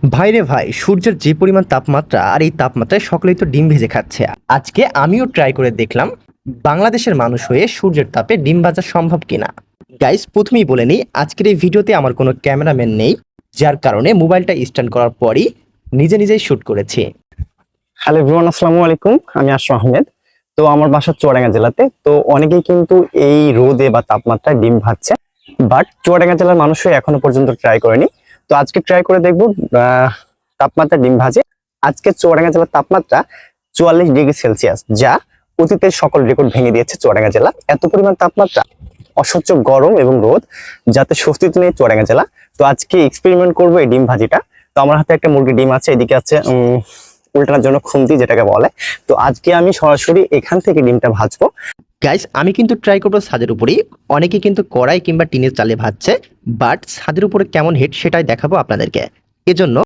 ভাইরে ভাই, সূর্যের যে পরিমাণ তাপমাত্রা, আর এই তাপমাত্রায় সকলেই তো ডিম ভেজে খাচ্ছে। আজকে আমিও ট্রাই করে দেখলাম বাংলাদেশের মানুষ হয়ে সূর্যের তাপে ডিম ভাজা সম্ভব কিনা। গাইস, প্রথমেই বলে নিই, আজকের এই ভিডিওতে আমার কোনো ক্যামেরাম্যান নেই, যার কারণে মোবাইলটা স্ট্যান্ড করার পরই নিজে নিজেই শুট করেছি। হ্যালো এভরিওয়ান, আসসালামু আলাইকুম। আমি আশরাফ আহমেদ। তো আমার বাসা চুয়াডাঙ্গা জেলাতে। তো অনেকেই কিন্তু এই রোদে বা তাপমাত্রায় ডিম ভাজছে, বাট চুয়াডাঙ্গা জেলার মানুষই এখনো পর্যন্ত ট্রাই করেনি। তো আজকে ট্রাই করে দেখবো তাপমাত্রা ডিম ভাজে। আজকে চুয়াডাঙ্গা জেলার তাপমাত্রা 44 ডিগ্রি সেলসিয়াস, যা অতীতের সকল রেকর্ড ভেঙে দিয়েছে চুয়াডাঙ্গা জেলা। এত পরিমাণ তাপমাত্রা, অসহ্য গরম এবং রোদ, যাতে স্বস্তিতে নেই চুয়াডাঙ্গা জেলা। তো আজকে এক্সপেরিমেন্ট করবো এই ডিম ভাজিটা। তো আমার হাতে একটা মুরগির ডিম আছে, এদিকে আছে উল্টানোর জন্য খুন্তি, যেটাকে বলে। তো আজকে আমি সরাসরি এখান থেকে ডিমটা ভাজবো। গাইস, আমি কিন্তু ট্রাই করবো ছাদের উপরেই। অনেকে কিন্তু কড়াই কিংবা টিনের চালে ভাজছে, বাট ছাদের উপরে কেমন হিট সেটাই দেখাবো আপনাদেরকে। এজন্য